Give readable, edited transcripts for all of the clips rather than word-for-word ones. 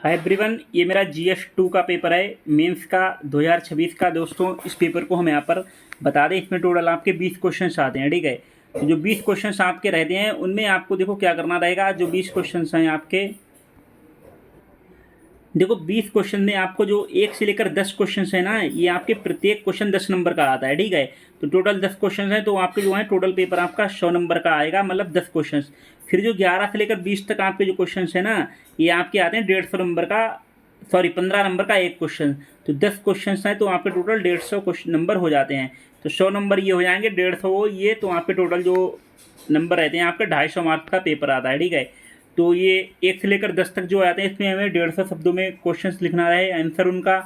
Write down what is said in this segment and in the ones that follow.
Hi everyone, ये मेरा GS2 का पेपर है मेंस का 2026 का। दोस्तों इस पेपर को हम यहाँ पर बता दें, इसमें टोटल आपके 20 क्वेश्चंस आते हैं। ठीक है, तो जो 20 क्वेश्चंस आपके रहते हैं उनमें आपको देखो क्या करना रहेगा। जो 20 क्वेश्चंस हैं आपके, देखो 20 क्वेश्चन में आपको जो 1 से लेकर 10 क्वेश्चन है ना, ये आपके प्रत्येक क्वेश्चन 10 नंबर का आता है। ठीक है, तो टोटल 10 क्वेश्चन है, तो आपके जो है टोटल पेपर आपका 100 नंबर का आएगा, मतलब 10 क्वेश्चन। फिर जो 11 से लेकर 20 तक आपके जो क्वेश्चन है ना, ये आपके आते हैं 150 नंबर का, सॉरी 15 नंबर का एक क्वेश्चन। तो 10 क्वेश्चन हैं तो आपके टोटल 150 क्वेश्चन नंबर हो जाते हैं। तो 100 नंबर ये हो जाएंगे, 150 ये, तो आपके टोटल जो नंबर रहते हैं आपका 250 मार्क्स का पेपर आता है। ठीक है, तो ये 1 से लेकर 10 तक जो आते हैं इसमें हमें 150 शब्दों में क्वेश्चंस लिखना है आंसर उनका।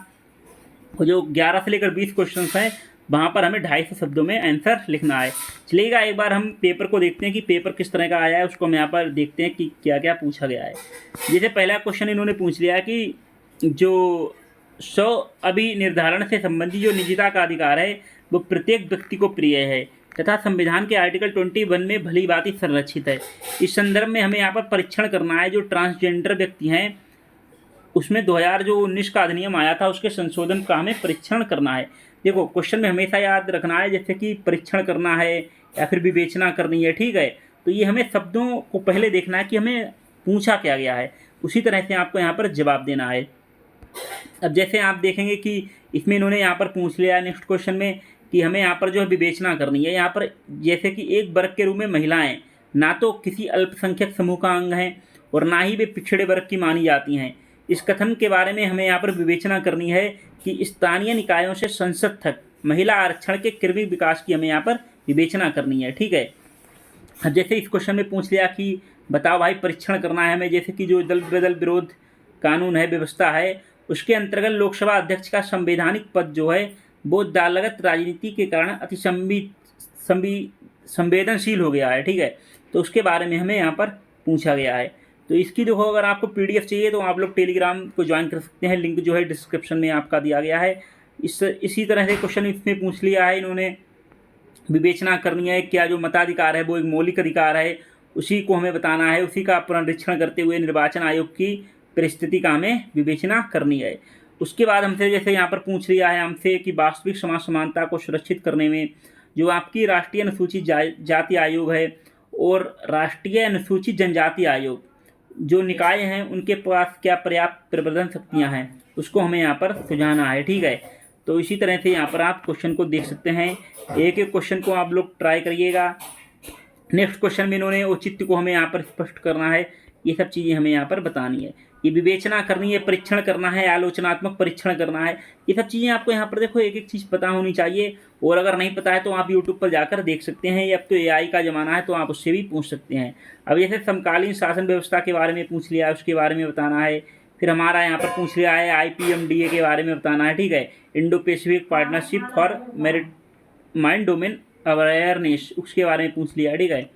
और जो 11 से लेकर 20 क्वेश्चंस हैं वहाँ पर हमें 250 शब्दों में आंसर लिखना है। चलिएगा एक बार हम पेपर को देखते हैं कि पेपर किस तरह का आया है, उसको हम यहाँ पर देखते हैं कि क्या क्या पूछा गया है। जैसे पहला क्वेश्चन इन्होंने पूछ लिया कि जो स्व अभिनिर्धारण से संबंधी जो निजता का अधिकार है वो प्रत्येक व्यक्ति को प्रिय है तथा संविधान के आर्टिकल 21 में भली भांति संरक्षित है। इस संदर्भ में हमें यहाँ पर परीक्षण करना है जो ट्रांसजेंडर व्यक्ति हैं, उसमें 2019 का अधिनियम आया था, उसके संशोधन का हमें परीक्षण करना है। देखो क्वेश्चन में हमेशा याद रखना है, जैसे कि परीक्षण करना है या फिर विवेचना करनी है। ठीक है, तो ये हमें शब्दों को पहले देखना है कि हमें पूछा क्या गया है, उसी तरह से आपको यहाँ पर जवाब देना है। अब जैसे आप देखेंगे कि इसमें इन्होंने यहाँ पर पूछ लिया नेक्स्ट क्वेश्चन में कि हमें यहाँ पर जो है विवेचना करनी है। यहाँ पर जैसे कि एक वर्ग के रूप में महिलाएं ना तो किसी अल्पसंख्यक समूह का अंग हैं और ना ही वे पिछड़े वर्ग की मानी जाती हैं। इस कथन के बारे में हमें यहाँ पर विवेचना करनी है कि स्थानीय निकायों से संसद तक महिला आरक्षण के क्रमिक विकास की हमें यहाँ पर विवेचना करनी है। ठीक है, अब जैसे इस क्वेश्चन में पूछ लिया कि बताओ भाई परीक्षण करना है हमें, जैसे कि जो दल बदल विरोध कानून है, व्यवस्था है, उसके अंतर्गत लोकसभा अध्यक्ष का संवैधानिक पद जो है वो दलगत राजनीति के कारण अति संवेदनशील हो गया है। ठीक है, तो उसके बारे में हमें यहाँ पर पूछा गया है। तो इसकी देखो अगर आपको PDF चाहिए तो आप लोग टेलीग्राम को ज्वाइन कर सकते हैं, लिंक जो है डिस्क्रिप्शन में आपका दिया गया है। इसी तरह से क्वेश्चन इसमें पूछ लिया है इन्होंने, विवेचना करनी है क्या जो मताधिकार है वो एक मौलिक अधिकार है, उसी को हमें बताना है, उसी का पुनरीक्षण करते हुए निर्वाचन आयोग की परिस्थिति का हमें विवेचना करनी है। उसके बाद हमसे जैसे यहाँ पर पूछ लिया है हमसे कि वास्तविक समाज समानता को सुरक्षित करने में जो आपकी राष्ट्रीय अनुसूचित जाति आयोग है और राष्ट्रीय अनुसूचित जनजाति आयोग जो निकाय हैं उनके पास क्या पर्याप्त प्रबंधन शक्तियाँ हैं, उसको हमें यहाँ पर सुझाना है। ठीक है, तो इसी तरह से यहाँ पर आप क्वेश्चन को देख सकते हैं, एक एक क्वेश्चन को आप लोग ट्राई करिएगा। नेक्स्ट क्वेश्चन में इन्होंने औचित्य को हमें यहाँ पर स्पष्ट करना है, ये सब चीज़ें हमें यहाँ पर बतानी है, ये विवेचना करनी है, परीक्षण करना है, आलोचनात्मक परीक्षण करना है, ये सब चीज़ें आपको यहाँ पर देखो एक एक चीज़ पता होनी चाहिए। और अगर नहीं पता है तो आप यूट्यूब पर जाकर देख सकते हैं, अब तो AI का ज़माना है तो आप उससे भी पूछ सकते हैं। अब जैसे समकालीन शासन व्यवस्था के बारे में पूछ लिया है, उसके बारे में बताना है। फिर हमारा यहाँ पर पूछ लिया है IPMDA के बारे में बताना है। ठीक है, Indo Pacific partnership for maritime domain awareness, उसके बारे में पूछ लिया है। ठीक है,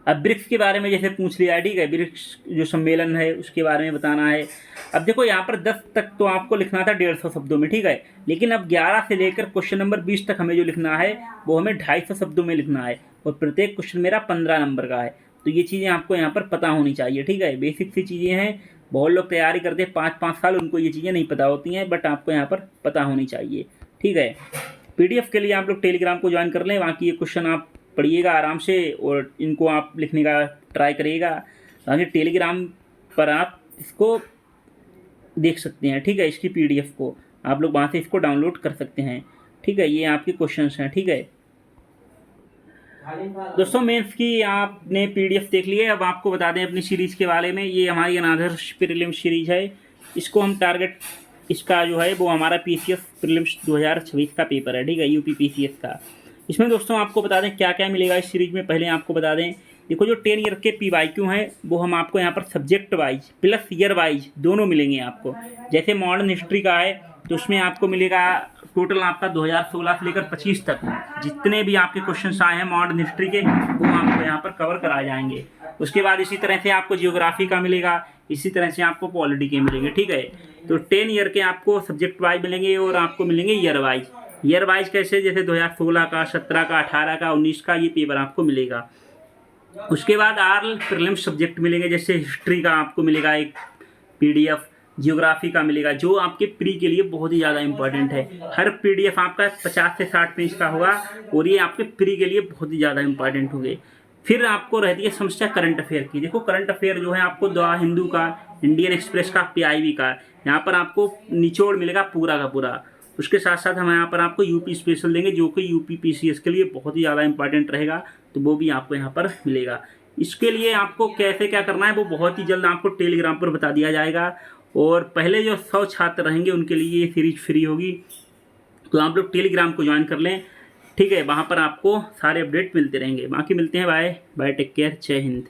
अब ब्रिक्स के बारे में जैसे पूछ लिया है। ठीक है, ब्रिक्स जो सम्मेलन है उसके बारे में बताना है। अब देखो यहाँ पर 10 तक तो आपको लिखना था 150 शब्दों में। ठीक है, लेकिन अब 11 से लेकर क्वेश्चन नंबर 20 तक हमें जो लिखना है वो हमें 250 शब्दों में लिखना है और प्रत्येक क्वेश्चन मेरा 15 नंबर का है। तो ये चीज़ें आपको यहाँ पर पता होनी चाहिए। ठीक है, बेसिक सी चीज़ें हैं, बहुत लोग तैयारी करते हैं 5-5 साल, उनको ये चीज़ें नहीं पता होती हैं, बट आपको यहाँ पर पता होनी चाहिए। ठीक है, PDF के लिए आप लोग टेलीग्राम को ज्वाइन कर लें, बाकी ये क्वेश्चन आप पढ़िएगा आराम से और इनको आप लिखने का ट्राई करिएगा, बाकी टेलीग्राम पर आप इसको देख सकते हैं। ठीक है, इसकी PDF को आप लोग वहाँ से इसको डाउनलोड कर सकते हैं। ठीक है, ये आपके क्वेश्चंस हैं। ठीक है दोस्तों, मेंस की आपने PDF देख ली है। अब आपको बता दें अपनी सीरीज़ के बारे में, ये हमारी अनादर्श प्रीलिम्स सीरीज़ है, इसको हम टारगेट इसका जो है वो हमारा PCS प्रीलिम्स 2026 का पेपर है। ठीक है, UP PCS का। इसमें दोस्तों आपको बता दें क्या क्या मिलेगा इस सीरीज में। पहले आपको बता दें, देखो जो 10 ईयर के PYQ हैं वो हम आपको यहाँ पर subject wise plus year wise दोनों मिलेंगे आपको। जैसे मॉडर्न हिस्ट्री का है तो उसमें आपको मिलेगा टोटल आपका 2016 से लेकर 25 तक जितने भी आपके क्वेश्चन आए हैं मॉडर्न हिस्ट्री के वो आपको यहाँ पर कवर कराए जाएंगे। उसके बाद इसी तरह से आपको जियोग्राफी का मिलेगा, इसी तरह से आपको पॉलिटी के मिलेंगे। ठीक है, तो 10 ईयर के आपको सब्जेक्ट वाइज मिलेंगे और आपको मिलेंगे ईयर वाइज। ईयर वाइज कैसे, जैसे 2016 का, 17 का, 18 का, 19 का, ये पेपर आपको मिलेगा। उसके बाद आल प्रीलिम्स सब्जेक्ट मिलेंगे, जैसे हिस्ट्री का आपको मिलेगा एक PDF जियोग्राफी का मिलेगा, जो आपके प्री के लिए बहुत ही ज़्यादा इंपॉर्टेंट है। हर PDF आपका 50 से 60 पेज का होगा और ये आपके प्री के लिए बहुत ही ज़्यादा इंपॉर्टेंट होंगे। फिर आपको रहती है समस्या करंट अफेयर की। देखो करंट अफेयर जो है आपको द हिंदू का, इंडियन एक्सप्रेस का, PIB का, यहाँ पर आपको निचोड़ मिलेगा पूरा का पूरा। उसके साथ साथ हम यहाँ पर आपको यूपी स्पेशल देंगे, जो कि यूपी PCS के लिए बहुत ही ज़्यादा इंपॉर्टेंट रहेगा, तो वो भी आपको यहाँ पर मिलेगा। इसके लिए आपको कैसे क्या करना है वो बहुत ही जल्द आपको टेलीग्राम पर बता दिया जाएगा। और पहले जो 100 छात्र रहेंगे उनके लिए ये सीरीज फ्री होगी, तो आप लोग टेलीग्राम को ज्वाइन कर लें, ठीक है। वहाँ पर आपको सारे अपडेट मिलते रहेंगे। बाकी मिलते हैं, बाय बाय, टेक केयर, जय हिंद।